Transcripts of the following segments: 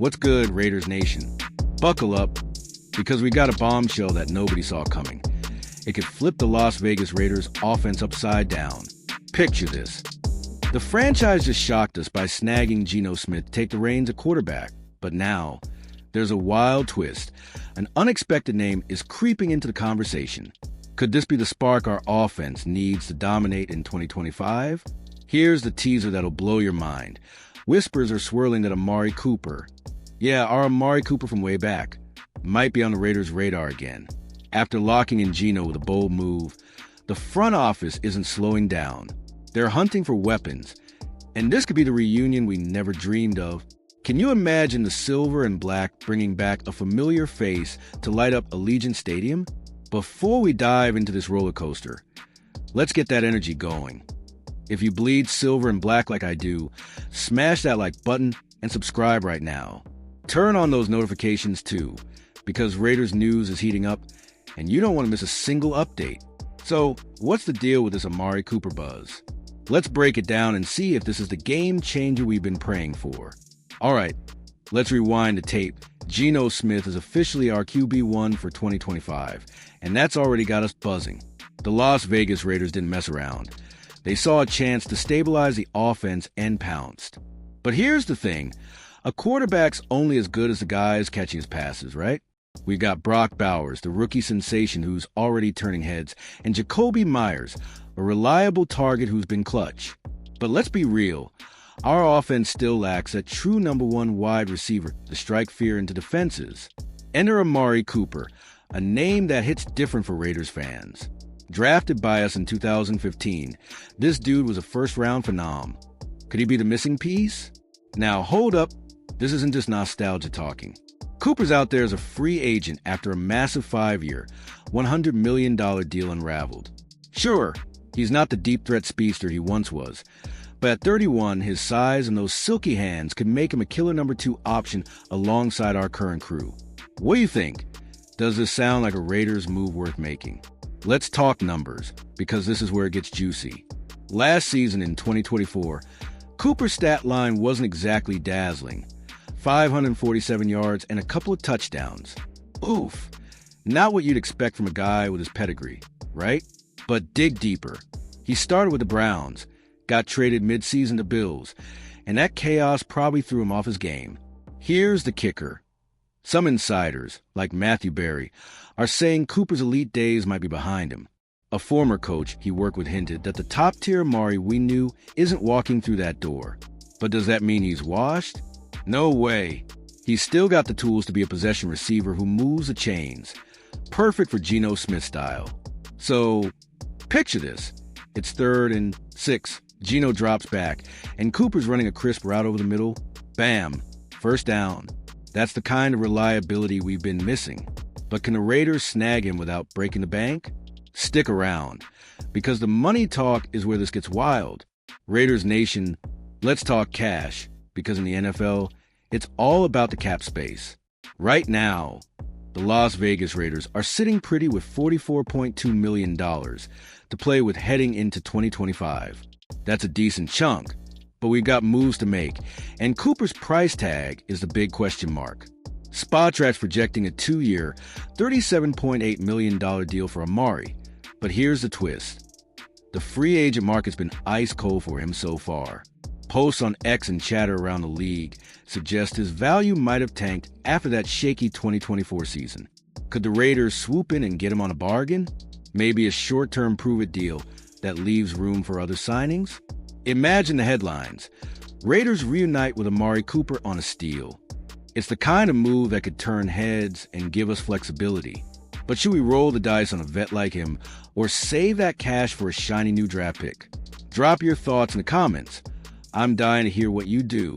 What's good, Raiders Nation? Buckle up, because we got a bombshell that nobody saw coming. It could flip the Las Vegas Raiders offense upside down. Picture this. The franchise just shocked us by snagging Geno Smith to take the reins at quarterback. But now, there's a wild twist. An unexpected name is creeping into the conversation. Could this be the spark our offense needs to dominate in 2025? Here's the teaser that'll blow your mind. Whispers are swirling that Amari Cooper, our Amari Cooper from way back, might be on the Raiders' radar again. After locking in Geno with a bold move, the front office isn't slowing down. They're hunting for weapons, and this could be the reunion we never dreamed of. Can you imagine the silver and black bringing back a familiar face to light up Allegiant Stadium? Before we dive into this roller coaster, let's get that energy going. If you bleed silver and black like I do, smash that like button and subscribe right now. Turn on those notifications too, because Raiders news is heating up and you don't want to miss a single update. So, what's the deal with this Amari Cooper buzz? Let's break it down and see if this is the game changer we've been praying for. All right, let's rewind the tape. Geno Smith is officially our QB1 for 2025, and that's already got us buzzing. The Las Vegas Raiders didn't mess around. They saw a chance to stabilize the offense and pounced. But here's the thing. A quarterback's only as good as the guys catching his passes, right? We've got Brock Bowers, the rookie sensation who's already turning heads, and Jacoby Myers, a reliable target who's been clutch. But let's be real. Our offense still lacks that true number one wide receiver to strike fear into defenses. Enter Amari Cooper, a name that hits different for Raiders fans. Drafted by us in 2015, this dude was a first-round phenom. Could he be the missing piece? Now, hold up. This isn't just nostalgia talking. Cooper's out there as a free agent after a massive 5-year, $100 million deal unraveled. Sure, he's not the deep threat speedster he once was, but at 31, his size and those silky hands could make him a killer number 2 option alongside our current crew. What do you think? Does this sound like a Raiders move worth making? Let's talk numbers, because this is where it gets juicy. Last season in 2024, Cooper's stat line wasn't exactly dazzling. 547 yards and a couple of touchdowns. Oof. Not what you'd expect from a guy with his pedigree, right? But dig deeper. He started with the Browns, got traded mid-season to Bills, and that chaos probably threw him off his game. Here's the kicker. Some insiders, like Matthew Berry, are saying Cooper's elite days might be behind him. A former coach he worked with hinted that the top-tier Amari we knew isn't walking through that door. But does that mean he's washed? No way. He's still got the tools to be a possession receiver who moves the chains. Perfect for Geno Smith style. So, picture this. It's 3rd and 6. Geno drops back, and Cooper's running a crisp route over the middle. Bam. First down. That's the kind of reliability we've been missing. But can the Raiders snag him without breaking the bank? Stick around, because the money talk is where this gets wild. Raiders Nation, let's talk cash, because in the NFL, it's all about the cap space. Right now, the Las Vegas Raiders are sitting pretty with $44.2 million to play with heading into 2025. That's a decent chunk, but we've got moves to make, and Cooper's price tag is the big question mark. Spotrac's projecting a 2-year, $37.8 million deal for Amari. But here's the twist. The free agent market's been ice cold for him so far. Posts on X and chatter around the league suggest his value might have tanked after that shaky 2024 season. Could the Raiders swoop in and get him on a bargain? Maybe a short-term prove-it deal that leaves room for other signings? Imagine the headlines. Raiders reunite with Amari Cooper on a steal. It's the kind of move that could turn heads and give us flexibility. But should we roll the dice on a vet like him or save that cash for a shiny new draft pick? Drop your thoughts in the comments. I'm dying to hear what you do.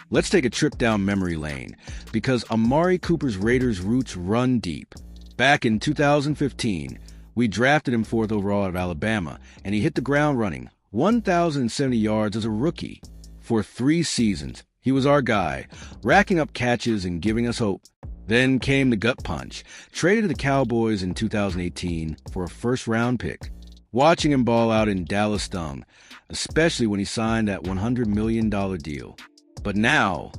Let's take a trip down memory lane, because Amari Cooper's Raiders roots run deep. Back in 2015, we drafted him 4th overall out of Alabama, and he hit the ground running, 1,070 yards as a rookie. For 3 seasons, he was our guy, racking up catches and giving us hope. Then came the gut punch, traded to the Cowboys in 2018 for a first-round pick. Watching him ball out in Dallas stung, especially when he signed that $100 million deal. But now,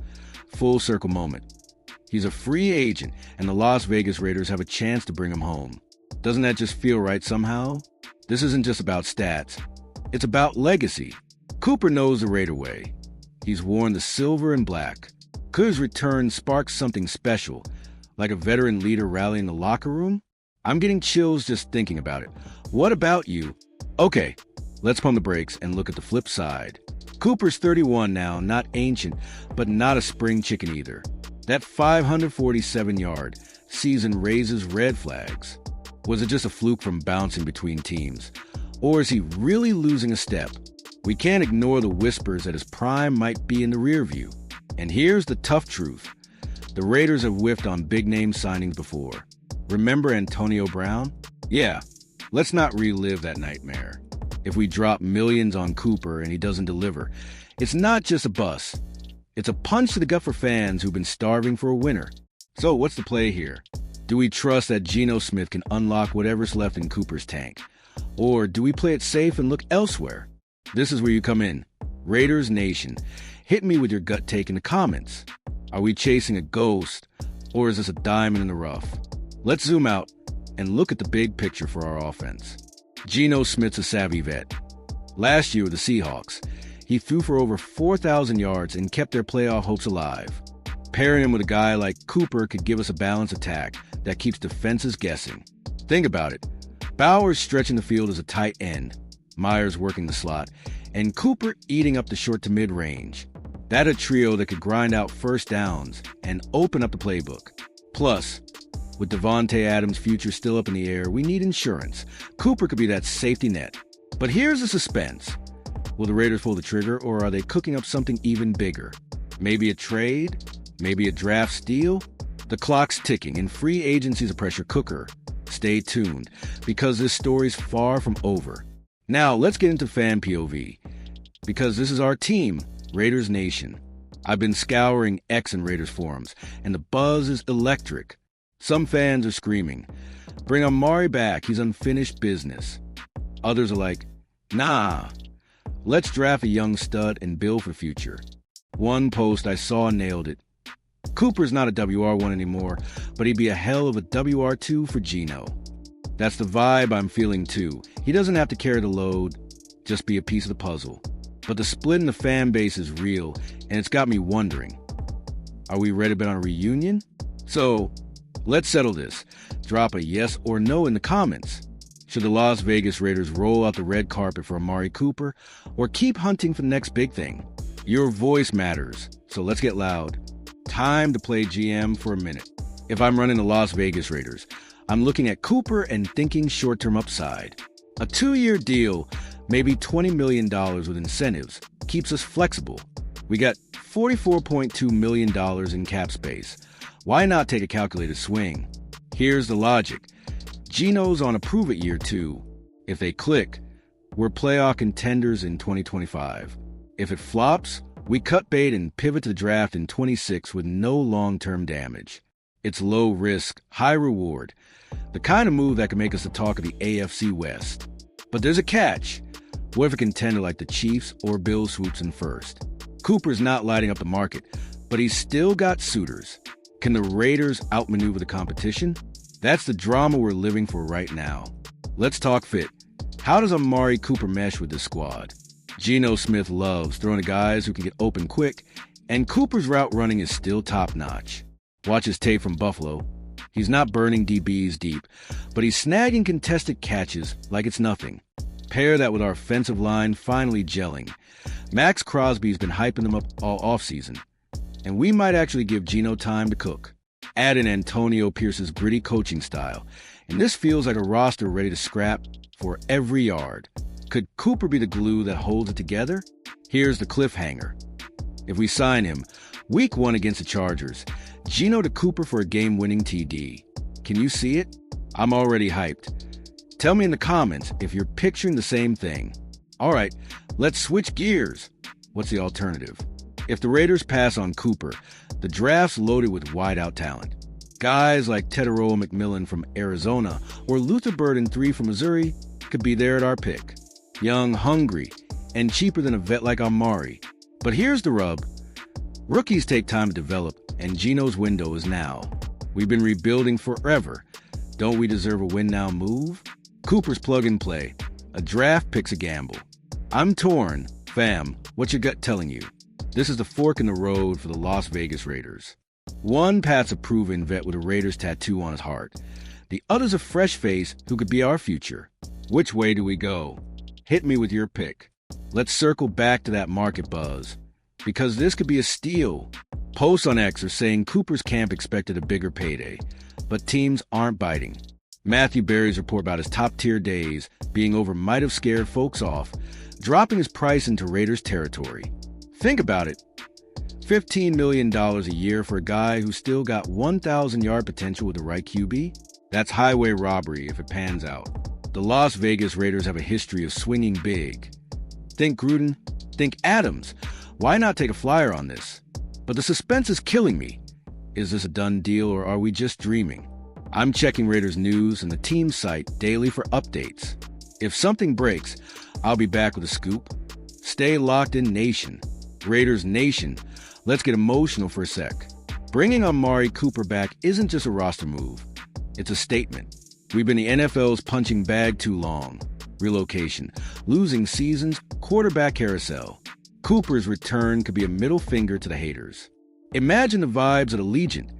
Full circle moment. He's a free agent, and the Las Vegas Raiders have a chance to bring him home. Doesn't that just feel right somehow? This isn't just about stats. It's about legacy. Cooper knows the Raider way. He's worn the silver and black. Could his return spark something special, like a veteran leader rallying the locker room? I'm getting chills just thinking about it. What about you? Okay, let's pump the brakes and look at the flip side. Cooper's 31 now, not ancient, but not a spring chicken either. That 547-yard season raises red flags. Was it just a fluke from bouncing between teams? Or is he really losing a step? We can't ignore the whispers that his prime might be in the rear view. And here's the tough truth. The Raiders have whiffed on big-name signings before. Remember Antonio Brown? Yeah, let's not relive that nightmare. If we drop millions on Cooper and he doesn't deliver, it's not just a bust. It's a punch to the gut for fans who've been starving for a winner. So what's the play here? Do we trust that Geno Smith can unlock whatever's left in Cooper's tank? Or do we play it safe and look elsewhere? This is where you come in. Raiders Nation, hit me with your gut take in the comments. Are we chasing a ghost, or is this a diamond in the rough? Let's zoom out and look at the big picture for our offense. Geno Smith's a savvy vet. Last year with the Seahawks, he threw for over 4,000 yards and kept their playoff hopes alive. Pairing him with a guy like Cooper could give us a balanced attack that keeps defenses guessing. Think about it. Bowers stretching the field as a tight end, Myers working the slot, and Cooper eating up the short to mid-range. That's a trio that could grind out first downs and open up the playbook. Plus, with Devontae Adams' future still up in the air, we need insurance. Cooper could be that safety net. But here's the suspense. Will the Raiders pull the trigger, or are they cooking up something even bigger? Maybe a trade? Maybe a draft steal? The clock's ticking, and free agency's a pressure cooker. Stay tuned, because this story's far from over. Now, let's get into fan POV, because this is our team, Raiders Nation. I've been scouring X and Raiders forums, and the buzz is electric. Some fans are screaming, "Bring Amari back, he's unfinished business." Others are like, "Nah, let's draft a young stud and build for future." One post I saw nailed it. Cooper's not a WR1 anymore, but he'd be a hell of a WR2 for Geno. That's the vibe I'm feeling too. He doesn't have to carry the load, just be a piece of the puzzle. But the split in the fan base is real, and it's got me wondering, are we ready to bet on a reunion? So, let's settle this. Drop a yes or no in the comments. Should the Las Vegas Raiders roll out the red carpet for Amari Cooper, or keep hunting for the next big thing? Your voice matters, so let's get loud. Time to play GM for a minute. If I'm running the Las Vegas Raiders, I'm looking at Cooper and thinking short-term upside. A 2-year deal, maybe $20 million with incentives, keeps us flexible. We got $44.2 million in cap space. Why not take a calculated swing? Here's the logic. Geno's on a prove-it year 2. If they click, we're playoff contenders in 2025. If it flops, we cut bait and pivot to the draft in 26 with no long-term damage. It's low risk, high reward. The kind of move that can make us the talk of the AFC West. But there's a catch. What if a contender like the Chiefs or Bills swoops in first? Cooper's not lighting up the market, but he's still got suitors. Can the Raiders outmaneuver the competition? That's the drama we're living for right now. Let's talk fit. How does Amari Cooper mesh with this squad? Geno Smith loves throwing to guys who can get open quick, and Cooper's route running is still top-notch. Watch his tape from Buffalo. He's not burning DBs deep, but he's snagging contested catches like it's nothing. Pair that with our offensive line finally gelling. Max Crosby's been hyping them up all offseason, and we might actually give Geno time to cook. Add in Antonio Pierce's gritty coaching style, and this feels like a roster ready to scrap for every yard. Could Cooper be the glue that holds it together? Here's the cliffhanger. If we sign him, week 1 against the Chargers, Geno to Cooper for a game-winning TD. Can you see it? I'm already hyped. Tell me in the comments if you're picturing the same thing. All right, let's switch gears. What's the alternative? If the Raiders pass on Cooper, the draft's loaded with wide-out talent. Guys like Teteroa McMillan from Arizona or Luther Burden 3 from Missouri could be there at our pick. Young, hungry, and cheaper than a vet like Amari. But here's the rub. Rookies take time to develop, and Geno's window is now. We've been rebuilding forever. Don't we deserve a win-now move? Cooper's plug-and-play. A draft pick's a gamble. I'm torn. Fam, what's your gut telling you? This is the fork in the road for the Las Vegas Raiders. One path's a proven vet with a Raiders tattoo on his heart. The other's a fresh face who could be our future. Which way do we go? Hit me with your pick. Let's circle back to that market buzz, because this could be a steal. Posts on X are saying Cooper's camp expected a bigger payday, but teams aren't biting. Matthew Berry's report about his top-tier days being over might have scared folks off, dropping his price into Raiders territory. Think about it. $15 million a year for a guy who's still got 1,000-yard potential with the right QB? That's highway robbery if it pans out. The Las Vegas Raiders have a history of swinging big. Think Gruden, think Adams. Why not take a flyer on this? But the suspense is killing me. Is this a done deal or are we just dreaming? I'm checking Raiders news and the team site daily for updates. If something breaks, I'll be back with a scoop. Stay locked in, Nation. Raiders Nation, let's get emotional for a sec. Bringing Amari Cooper back isn't just a roster move. It's a statement. We've been the NFL's punching bag too long. Relocation, losing seasons, quarterback carousel. Cooper's return could be a middle finger to the haters. Imagine the vibes at Allegiant.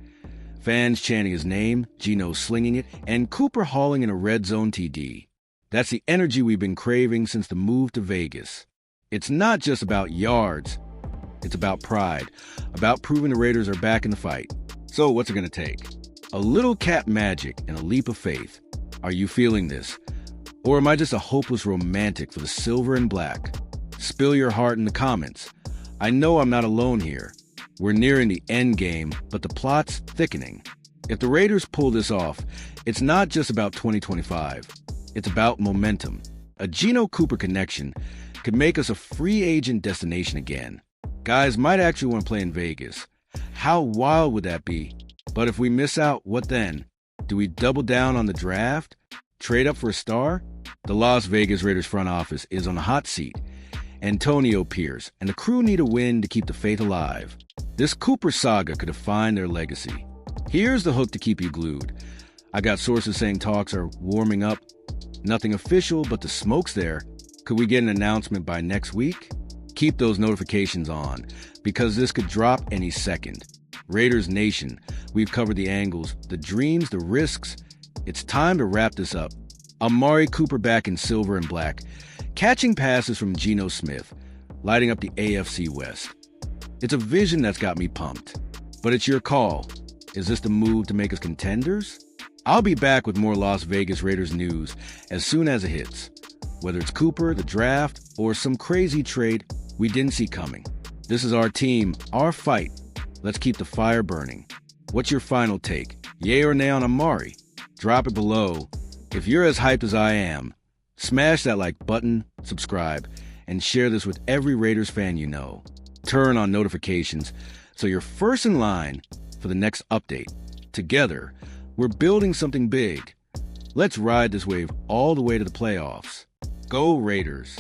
Fans chanting his name, Geno slinging it, and Cooper hauling in a red zone TD. That's the energy we've been craving since the move to Vegas. It's not just about yards. It's about pride, about proving the Raiders are back in the fight. So what's it going to take? A little cat magic and a leap of faith. Are you feeling this? Or am I just a hopeless romantic for the silver and black? Spill your heart in the comments. I know I'm not alone here. We're nearing the end game, but the plot's thickening. If the Raiders pull this off, it's not just about 2025. It's about momentum. A Geno Cooper connection could make us a free agent destination again. Guys might actually want to play in Vegas. How wild would that be? But if we miss out, what then? Do we double down on the draft? Trade up for a star? The Las Vegas Raiders front office is on the hot seat. Antonio Pierce and the crew need a win to keep the faith alive. This Cooper saga could define their legacy. Here's the hook to keep you glued. I got sources saying talks are warming up. Nothing official, but the smoke's there. Could we get an announcement by next week? Keep those notifications on, because this could drop any second. Raiders Nation, we've covered the angles, the dreams, the risks. It's time to wrap this up. Amari Cooper back in silver and black, catching passes from Geno Smith, lighting up the AFC West. It's a vision that's got me pumped. But it's your call. Is this the move to make us contenders? I'll be back with more Las Vegas Raiders news as soon as it hits. Whether it's Cooper, the draft, or some crazy trade we didn't see coming. This is our team, our fight. Let's keep the fire burning. What's your final take? Yay or nay on Amari? Drop it below. If you're as hyped as I am, smash that like button, subscribe, and share this with every Raiders fan you know. Turn on notifications so you're first in line for the next update. Together, we're building something big. Let's ride this wave all the way to the playoffs. Go Raiders!